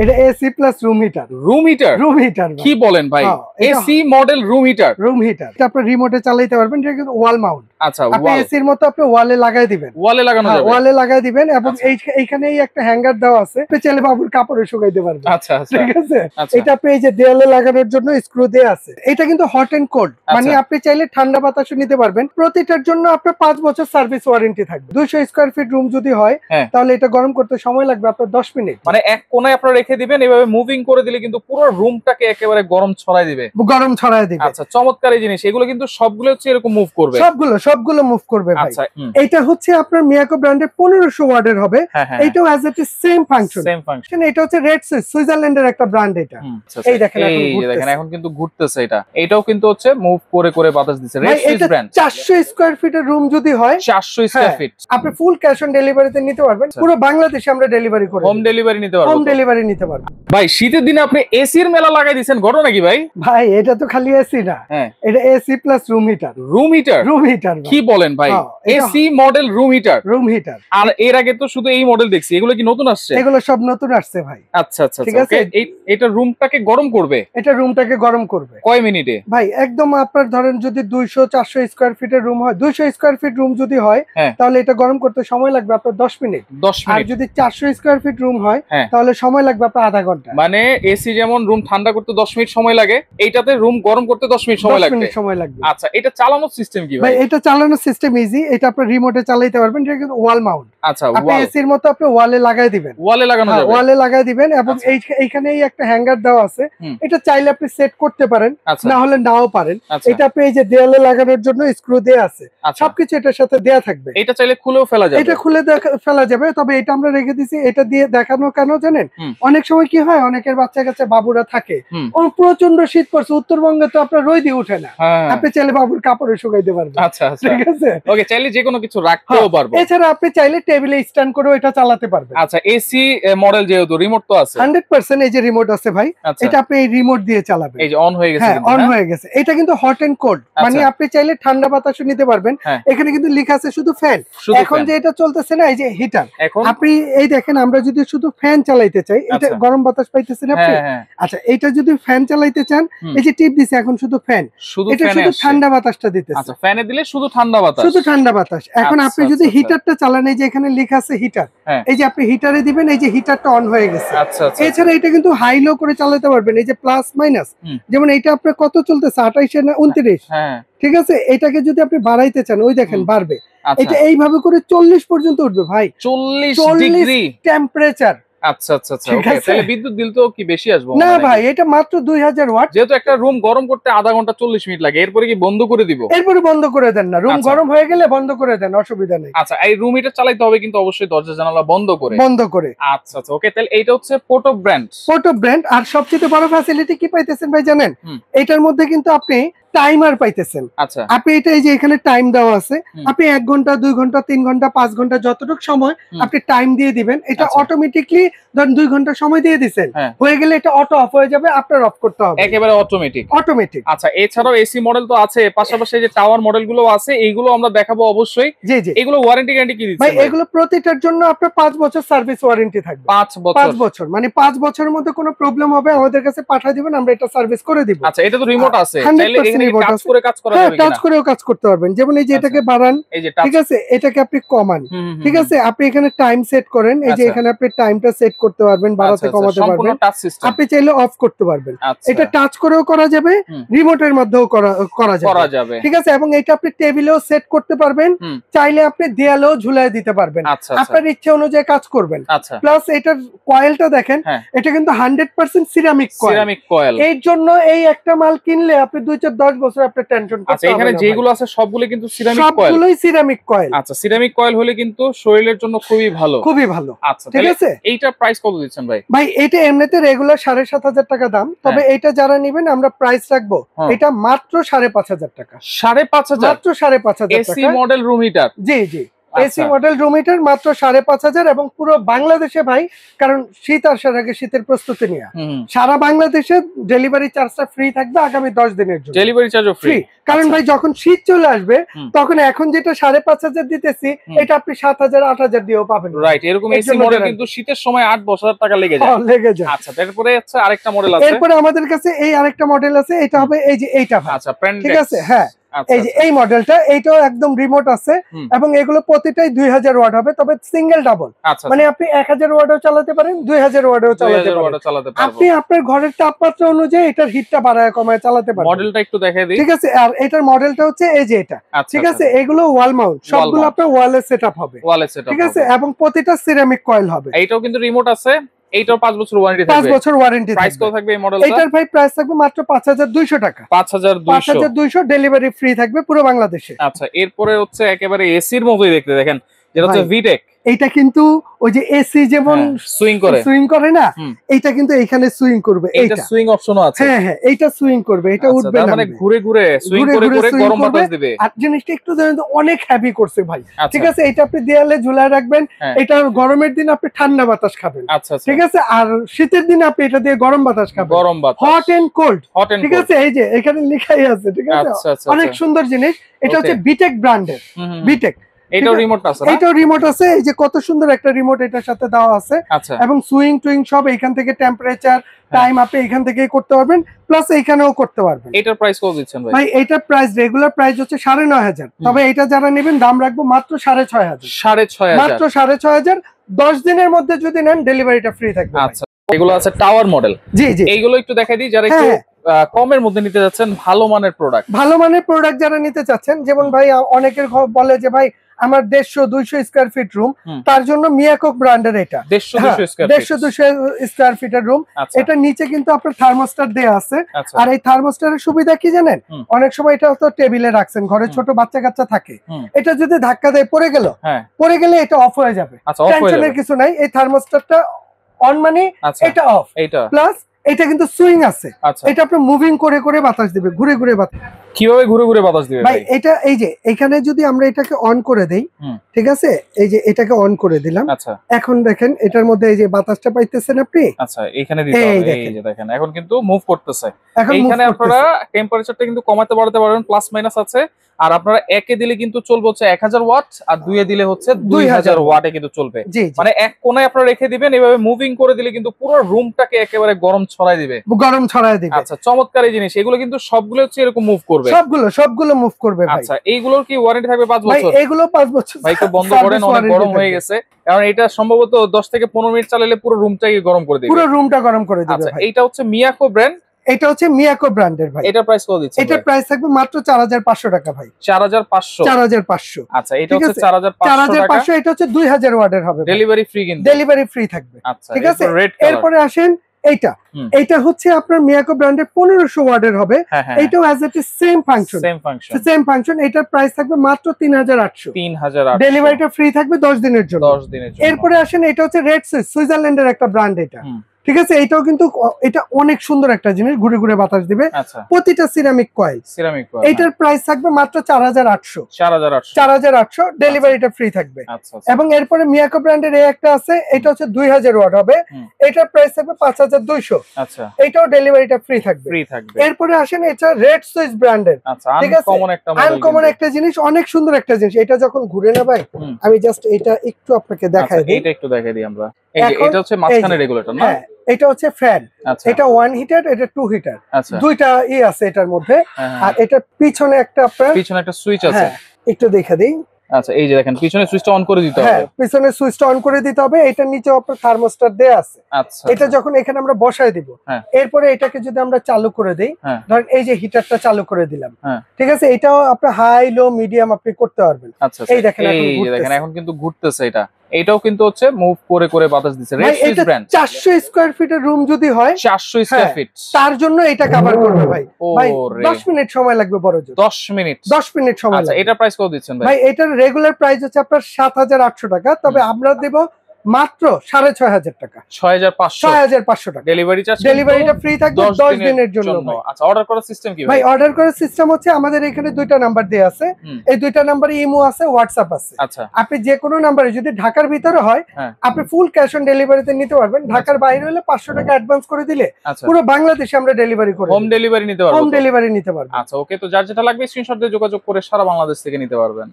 এটা AC plus room heater. Room heater? Room heater কি বলেন ভাই? AC model room heater. Room heater এটা আপনি রিমোটে চালাতে পারবেন, এটা কিন্তু ওয়াল মাউন্ট। আচ্ছা, আপনি এসির মতো আপনি ওয়ালে লাগাই দিবেন। ওয়ালে লাগানো যাবে? ওয়ালে লাগাই দিবেন এবং এইখানেই একটা হ্যাঙ্গার দেওয়া আছে, আপনি চাইলে বাবুর কাপড়ে শুকাইতে পারবেন। আচ্ছা আচ্ছা, ঠিক আছে। এটা আপনি এই যে দেয়ালে লাগানোর জন্য স্ক্রু দেয়া আছে। এটা কিন্তু হট এন্ড কোল্ড, মানে আপনি চাইলে ঠান্ডা বাতাসও নিতে পারবেন। প্রতিটার জন্য আপনার 5 বছর সার্ভিস ওয়ারেন্টি থাকবে। 200 স্কয়ার ফিট রুম যদি হয় তাহলে এটা গরম করতে সময় লাগবে আপনার 10 মিনিট। মানে এক কোণায় আপনারা রেখে দিবেন, এভাবে মুভিং করে দিলে কিন্তু পুরো রুমটাকে একেবারে গরম ছড়ায় দিবে। গরম ছড়ায় দিবে। আচ্ছা, চমৎকার এই জিনিস। এগুলো কিন্তু সবগুলো হচ্ছে এরকম মুভ করবে? সবগুলো মুভ করবে ভাই। আচ্ছা, এটা হচ্ছে আপনার মিয়াকো ব্র্যান্ডের 1500 ওয়াটের হবে। এটাও as it is same function. এটা হচ্ছে রেড সুইজারল্যান্ডের একটা ব্র্যান্ড। এটা এই দেখেন এখন কিন্তু ঘুরতেছে। এটাও কিন্তু হচ্ছে মুভ করে করে বাতাস দিচ্ছে। Red Swiss brand. 400 স্কয়ার ফিটের রুম যদি হয়, 400 স্কয়ার ফিট আপনি ফুল ক্যাশ অন ডেলিভারিতে নিতে পারবেন। পুরো বাংলাদেশে আমরা ডেলিভারি করি। হোম ডেলিভারি নিতে পারবেন? হোম ডেলিভারি নিতে পারবেন। ভাই শীতের দিনে আপনি এসির মেলা লাগাই দিবেন, ঘটনা কি ভাই? ভাই এটা তো খালি এসি না, এটা AC plus room heater. Room heater? Room heater. কি বলেন ভাই? AC model room heater? Room heater. আর এর আগে তো শুধু এই মডেল দেখছি, এগুলো কি নতুন আসছে? এগুলো সব নতুন আসছে ভাই। আচ্ছা আচ্ছা, ঠিক আছে। এটা রুমটাকে গরম করবে? এটা রুমটাকে গরম করবে। কয় মিনিটে ভাই? একদম আপনার ধরেন যদি 200-400 স্কয়ার ফিটের রুম হয়, 200 স্কয়ার ফিট রুম যদি হয় তাহলে এটা গরম করতে সময় লাগবে আপনার 10 মিনিট। 10 মিনিট। আর যদি 400 স্কয়ার ফিট রুম হয় তাহলে সময় লাগবে আপনার আধা ঘন্টা। মানে এসি যেমন রুম ঠান্ডা করতে 10 মিনিট সময় লাগে, এইটাতে রুম গরম করতে 10 মিনিট সময় লাগবে। আচ্ছা, এটা চালানোর সিস্টেম কি ভাই? এটা চালানোর সিস্টেম ইজি। এটা আপনি রিমোটে চালাতে পারবেন। এটা কিন্তু ওয়াল মাউন্ট। আচ্ছা, আপনি এসির মতো আপনি ওয়ালে লাগাই দিবেন। ওয়ালে লাগানো যাবে? ওয়ালে লাগাই দিবেন এবং এইখানেই একটা হ্যাঙ্গার দেওয়া আছে। এটা চাইলে আপনি সেট করতে পারেন, না হলে নাও পারেন। এটা আপনি এই যে দেয়ালে লাগানোর জন্য স্ক্রু দেয়া আছে, সবকিছু এটার সাথে দেয়া থাকবে। এটা চাইলে খুলেও ফেলা যাবে? এটা খুলে ফেলা যাবে, তবে এটা আমরা রেখে দিছি এটা দিয়ে দেখানো কেন জানেন? অনেক সময় কি হয়, অনেকের বাচ্চা কাচ্চা বাবুরা থাকে, প্রচন্ড শীত পড়ছে, উত্তরবঙ্গে তো আপনার রোদই উঠে না, আপনি চাইলে বাবুর কাপড়ে শুকাইতে পারবেন। আচ্ছা আচ্ছা, ঠিক আছে। ওকে, চাইলে যে কোনো কিছু রাখতেও পারবো। এছাড়া আপনি চাইলে টেবিলে স্ট্যান্ড করেও এটা চালাতে পারবেন। আচ্ছা, এসি মডেল যেহেতু রিমোট তো আছে? 100% এই যে রিমোট আছে ভাই, এটা আপনি এই রিমোট দিয়ে চালাবেন। এই যে অন হয়ে গেছে? অন হয়ে গেছে। এটা কিন্তু হট এন্ড কোল্ড, মানে আপনি চাইলে ঠান্ডা বাতাসও নিতে পারবেন। এখানে কিন্তু লেখা আছে শুধু ফ্যান। এখন যে এটা চলতেছে না, এই যে হিটার, আপনি এই দেখেন, আমরা যদি শুধু ফ্যান চালাইতে চাই, এটা গরম বাতাস পাইতেছেন আপনি। আচ্ছা, এটা যদি ফ্যান চালাইতে চান, এই যে টিপ দিছে এখন শুধু ফ্যান, এটা শুধু ঠান্ডা বাতাসটা দিতেছে। আচ্ছা, ফ্যানে দিলে শুধু ঠান্ডা বাতাস? শুধু ঠান্ডা বাতাস। এখন আপনি যদি হিটারটা চালান, এই যে এখানে লেখা আছে হিটার, এই যে আপনি হিটারে দিবেন, এই যে হিটারটা অন হয়ে গেছে। এছাড়া এটা কিন্তু হাই লো করে চালাতে পারবেন, এই যে প্লাস মাইনাস। যেমন এটা আপনার কত চলতেছে, 28 না 29? ঠিক আছে। এটাকে যদি আপনি বাড়াইতে চান, ওই দেখেন বাড়বে। এটা এইভাবে করে 40 পর্যন্ত উঠবে ভাই। 40 ডিগ্রি টেম্পারেচার। আচ্ছা আচ্ছা আচ্ছা, ওকে। তাহলে বিদ্যুৎ বিল তো কি বেশি আসবে? না ভাই, এটা মাত্র 2000 ওয়াট। যেহেতু একটা রুম গরম করতে আধা ঘন্টা 40 মিনিট লাগে, এরপরে কি বন্ধ করে দিব? এরপরে বন্ধ করে দেন না, রুম গরম হয়ে গেলে বন্ধ করে দেন, অসুবিধা নেই। আচ্ছা, এই রুম হিটার চালাতে হবে কিন্তু অবশ্যই দরজা জানালা বন্ধ করে? আচ্ছা আচ্ছা, ওকে। তাহলে এইটা হচ্ছে পোটো ব্র্যান্ড। পোটো ব্র্যান্ড। আর সবচেয়ে বড় ফ্যাসিলিটি কি পাইতেছেন ভাই জানেন? এটার মধ্যে কিন্তু আপনি টাইমার পাইতেছেন। আচ্ছা, আপনি এটা এই যে এখানে টাইম দেওয়া আছে, আপনি 1 ঘন্টা 2 ঘন্টা 3 ঘন্টা 5 ঘন্টা যতটুকু সময় আপনি টাইম দিয়ে দিবেন, এটা অটোমেটিকলি ধরেন 2 ঘন্টা সময় দিয়ে দিবেন, হয়ে গেলে এটা অটো অফ হয়ে যাবে, আপনার অফ করতে হবে একেবারে অটোমেটিক। আচ্ছা, এছাড়াও এসি মডেল তো আছে, পাশাপাশি যে টাওয়ার মডেল গুলো আছে, এইগুলো আমরা দেখাবো অবশ্যই। জি জি। এগুলো ওয়ারেন্টি গ্যারান্টি কি দিচ্ছেন ভাই? এগুলো প্রতিটার জন্য আপনার 5 বছর সার্ভিস ওয়ারেন্টি থাকবে। 5 বছর? মানে 5 বছরের মধ্যে কোনো প্রবলেম হবে আমাদের কাছে পাঠিয়ে দিবেন, আমরা এটা সার্ভিস করে দিব। আচ্ছা, এটা তো রিমোট আছে, চাইলে এখানে কাজ করে কাজ করা যাবে কিনা? কাজ করেও কাজ করতে পারবেন। যেমন এই যে এটাকে বাড়ান, ঠিক আছে, এটাকে আপনি কমান, ঠিক আছে, আপনি এখানে টাইম সেট করেন, এই যে এখানে আপনি টাইমটা সেট করতে পারবেন, বাড়াতে কমাতে পারবেন, আপনি চাইলে অফ করতে পারবেন। এটা টাচ করেও করা যাবে, রিমোটের মাধ্যমেও করা যাবে, ঠিক আছে। এবং এটা আপনি টেবিলেও সেট করতে পারবেন, চাইলে আপনি দেয়ালেও ঝুলিয়ে দিতে পারবেন, আপনার ইচ্ছে অনুযায়ী কাজ করবেন। প্লাস এটার কয়েলটা দেখেন, এটা কিন্তু 100% সিরামিক কয়েল। এর জন্য এই একটা মাল কিনলে আপনি 2-4-10 বছর আপনার টেনশন। আচ্ছা, এখানে যেগুলো আছে সবগুলো কিন্তু সিরামিক কয়েল? সবগুলোই সিরামিক কয়েল। আচ্ছা, সিরামিক কয়েল হলে কিন্তু শরীরের জন্য খুবই ভালো। খুবই ভালো। আচ্ছা, ঠিক আছে। এইটার প্রাইস কত দিচ্ছেন ভাই? ভাই এটা এমনিতে রেগুলার 7500 টাকা দাম, তবে এটা যারা নেবেন আমরা প্রাইস রাখবো এটা মাত্র 5500 টাকা। 5500? মাত্র 5500 টাকা। AC model room heater? জি জি। এসি মডেল রুম হিটার মাত্র 5,500 এবং পুরো বাংলাদেশে ভাই, কারণ শীত আসার আগে শীতের প্রস্তুতি নিয়ে সারা বাংলাদেশে ডেলিভারি চার্জটা ফ্রি থাকবে আগামী 10 দিনের জন্য। ডেলিভারি চার্জও ফ্রি, কারণ ভাই যখন শীত চলে আসবে তখন এখন যেটা 5,500 দিতেছি এটা আপনি 7,000 8,000 দিয়েও পাবেন। রাইট, এরকম এসি মডেল কিন্তু শীতের সময় 8-10,000 টাকা লেগে যায়। আচ্ছা, তারপরে হচ্ছে আরেকটা মডেল আছে। এরপরে আমাদের কাছে এই আরেকটা মডেল আছে, এটা হবে এই যে এইটা ভাই। আচ্ছা, ঠিক আছে, হ্যাঁ এই যে এই মডেলটা, এইটাও একদম রিমোট আছে এবং এগুলো প্রতিটাই 2000 ওয়াট হবে, তবে সিঙ্গেল ডাবল, মানে আপনি 1000 ওয়াটও চালাতে পারেন, 2000 ওয়াটও চালাতে পারেন। আপনি আপনার ঘরের তাপমাত্রা অনুযায়ী এটার হিটটা বাড়ায় কমায় চালাতে পারেন। মডেলটা একটু দেখাই দিই। ঠিক আছে, আর এটার মডেলটা হচ্ছে এই যে এটা। ঠিক আছে, এগুলো ওয়াল মাউন্ট, সবগুলো আপনার ওয়ালে সেটআপ হবে। ঠিক আছে, এবং প্রতিটা সিরামিক কয়েল হবে। এইটাও কিন্তু রিমোট আছে। এইটার 5 বছর ওয়ারেন্টি থাকবে। 5 বছর ওয়ারেন্টি থাকবে। প্রাইস কত থাকবে এই মডেলটা? এটার ভাই প্রাইস থাকবে মাত্র 5200 টাকা। 5200 ডেলিভারি ফ্রি থাকবে পুরো বাংলাদেশে। আচ্ছা, এরপরে হচ্ছে একেবারে এসির মতোই দেখতে, দেখেন যেটা হচ্ছে ভিটেক। এটা কিন্তু ওই যে এসি যেমন সুইং করে না, এটা কিন্তু এখানে সুইং করবে। এটা সুইং অপশনও আছে। হ্যাঁ হ্যাঁ, এটা সুইং করবে, এটা উঠবে না, মানে ঘুরে ঘুরে সুইং করে করে গরম বাতাস দিবে। আর জিনিসটা একটু অনেক হেভি করছে ভাই। ঠিক আছে, এটা আপনি দেয়ালে ঝুলায় রাখবেন, এটা গরমের দিন আপনি ঠান্ডা বাতাস খাবেন। আচ্ছা, ঠিক আছে, আর শীতের দিনে আপনি এটা দিয়ে গরম বাতাস খাবেন, গরম বাতাস, হট এন্ড কোল্ড। ঠিক আছে, এই যে এখানে লেখাই আছে। ঠিক আছে, অনেক সুন্দর জিনিস। এটা হচ্ছে বিটেক ব্র্যান্ডের, বিটেক। এটাও রিমোট আছে না? এটাও রিমোট আছে, এই যে কত সুন্দর একটা রিমোট এটার সাথে দেওয়া আছে। এবং সুইং টুইং সব এখান থেকে, টেম্পারেচার টাইম আপনি এখান থেকেই করতে পারবেন, প্লাস এইখানেও করতে পারবেন। এটার প্রাইস কত দিচ্ছেন ভাই? ভাই এটার প্রাইস রেগুলার প্রাইস হচ্ছে 9,500, তবে এটা যারা নেবেন দাম রাখবো মাত্র 6,500। 6,500, মাত্র 6,500। 10 দিনের মধ্যে যদি নেন ডেলিভারিটা ফ্রি থাকবে। আচ্ছা, এগুলো আছে টাওয়ার মডেল। জি জি, এইগুলো একটু দেখাই দিই যারা একটু কমের মধ্যে নিতে যাচ্ছেন, ভালো মানের প্রোডাক্ট যারা নিতে চাচ্ছেন। যেমন ভাই অনেকের বলে যে ভাই আমার 150-200 স্কয়ার ফিট রুম, তার জন্য মিয়াকক ব্র্যান্ডের এটা 150-200 স্কয়ার ফিটের রুম। এটা নিচে কিন্তু আপনার থার্মোস্ট্যাট দেয়া আছে। আর এই থার্মোস্ট্যাটের সুবিধা কি জানেন? অনেক সময় এটা তো টেবিলে রাখছেন, ঘরে ছোট বাচ্চা কাচ্চা থাকে, এটা যদি ধাক্কা দেয় পড়ে গেলে এটা অফ হয়ে যাবে, টেনশনের কিছু নাই। এই থার্মোস্ট্যাটটা অন মানে এটা অফ, প্লাস এটা কিন্তু সুইং আছে। এটা আপনি মুভিং করে করে বাতাস দিবে, ঘুরে ঘুরে বাতাস। কিভাবে ঘুরে ঘুরে বাতাস দিবে ভাই? এটা এই যে এখানে যদি আমরা এটাকে অন করে দেই, ঠিক আছে, এই যে এটাকে অন করে দিলাম। আচ্ছা, এখন দেখেন এটার মধ্যে এই যে বাতাসটা পাইতেছেন আপনি। আচ্ছা, এখানে দিতে হবে। এই যে দেখেন এখন কিন্তু মুভ করতেছে। এইখানে আপনারা টেম্পারেচারটা কিন্তু কমাতে বাড়াতে পারবেন, প্লাস মাইনাস আছে। আর আপনারা একে দিলে কিন্তু চলবে হচ্ছে 1000 ওয়াট, আর দুইয়ে দিলে হচ্ছে 2000 ওয়াটে কিন্তু চলবে। মানে এক কোণায় আপনারা রেখে দিবেন, এভাবে মুভিং করে দিলে কিন্তু পুরো রুমটাকে একেবারে গরম ছড়ায় দিবে। আচ্ছা, চমৎকার এই জিনিস। এগুলো কিন্তু সবগুলো হচ্ছে এরকম মুভ করবে, সবগুলো মুভ করবে ভাই। আচ্ছা, এইগুলোর কি ওয়ারেন্টি থাকবে 5 বছর? ভাই এগুলো 5 বছর। ভাই তো বন্ধ করেন, অনেক গরম হয়ে গেছে। কারণ এটা সম্ভবত 10 থেকে 15 মিনিট চালালে পুরো রুমটাকে গরম করে দিবে, পুরো রুমটা গরম করে দিবে। আচ্ছা, এইটা হচ্ছে মিয়াকো ব্র্যান্ড। এটা হচ্ছে মিয়াকো ব্র্যান্ডের ভাই। এটা প্রাইস কত দিচ্ছেন? এটা প্রাইস থাকবে মাত্র 4,500 টাকা ভাই। 4,500। আচ্ছা, এটা হচ্ছে 4,500 টাকা। এটা হচ্ছে 2000 ওয়াটের হবে, ডেলিভারি ফ্রি কিন্তু, ডেলিভারি ফ্রি থাকবে। আচ্ছা, ঠিক আছে। এরপরে আসেন এইটা হচ্ছে আপনার মিয়াকো ব্র্যান্ডের 1500 ওয়াটের হবে। এটাও as it is same function. এটার প্রাইস থাকবে মাত্র 3,800। ডেলিভারিটা ফ্রি থাকবে 10 দিনের জন্য। এরপরে আসেন এটা হচ্ছে রেড সুইস, সুইজারল্যান্ডের একটা ব্র্যান্ড এটা। ঠিক আছে, এটাও কিন্তু এটা অনেক সুন্দর একটা জিনিস, ঘুরে ঘুরে বাতাস দিবে। প্রতিটা সিরামিক কয়েল। এটার প্রাইস থাকবে মাত্র 4,800। ডেলিভারিটা ফ্রি থাকবে। এবং এরপরে মিয়াকো ব্র্যান্ডের এই একটা আছে, এটা হচ্ছে 2000 ওয়াট হবে। এটার প্রাইস থাকবে 5,200। এটাও ডেলিভারিটা ফ্রি থাকবে। এরপরে আসেন এটা রেড সুইস ব্র্যান্ডের। ঠিক আছে, আনকমন একটা জিনিস, অনেক সুন্দর একটা জিনিস। এটা যখন ঘুরে না ভাই, আমি জাস্ট এটা একটু আপনাকে দেখাই দিই। এটা একটু দেখাই দিই আমরা। এই যে এটা হচ্ছে মাঝখানে রেগুলেটর না? এটা হচ্ছে ফ্যান। এটা 1 হিটার, এটা 2 হিটার, দুইটা আছে এটার মধ্যে। আর এটার পিছনে একটা সুইচ আছে, একটু দেখে দিই। আচ্ছা, এই যে দেখেন পিছনে সুইচটা অন করে দিতে হবে। হ্যাঁ, পিছনে সুইচটা অন করে দিতে হবে। এটার নিচে আপনার থার্মোস্ট্যাট দেয়া আছে। আচ্ছা, এটা যখন এখানে আমরা বসায় দিব, এরপরে এটাকে যদি আমরা চালু করে দেই, ধরেন এই যে হিটারটা চালু করে দিলাম, ঠিক আছে, এটাও আপনি হাই লো মিডিয়াম আপনি করতে পারবেন। এই দেখেন এখন কিন্তু ঘুরতেছে। এটাও কিন্তু হচ্ছে মুভ করে করে বাতাস দিচ্ছে। Red Swiss brand. 400 স্কয়ার ফিটের রুম যদি হয়, 400 স্কয়ার ফিট, তার জন্য এটা কভার করবে ভাই। ভাই 10 মিনিট সময় লাগবে বড় জোর। 10 মিনিট সময় লাগবে। এটা প্রাইস কত দিচ্ছেন ভাই? ভাই এটার রেগুলার প্রাইস হচ্ছে আপনার 7,800 টাকা, তবে আমরা দেব মাত্র 6500 টাকা। 6500 টাকা ডেলিভারি চার্জ, ডেলিভারিটা ফ্রি থাকবে 10 দিনের জন্য। আচ্ছা, অর্ডার করার সিস্টেম কি ভাই? অর্ডার করার সিস্টেম হচ্ছে আমাদের এখানে দুইটা নাম্বার দেয়া আছে, এই দুইটা নাম্বারে ইমো আছে, হোয়াটসঅ্যাপ আছে। আচ্ছা, আপনি যে কোনো নাম্বারে, যদি ঢাকার ভিতরে হয় আপনি ফুল ক্যাশ অন ডেলিভারিতে নিতে পারবেন। ঢাকার বাইরে হলে 500 টাকা অ্যাডভান্স করে দিলে পুরো বাংলাদেশে আমরা ডেলিভারি করে হোম ডেলিভারি নিতে পারবো। হোম ডেলিভারি নিতে পারবেন। আচ্ছা, ওকে, তো যার যেটা লাগবে স্ক্রিনশট দিয়ে যোগাযোগ করে সারা বাংলাদেশ থেকে নিতে পারবেন।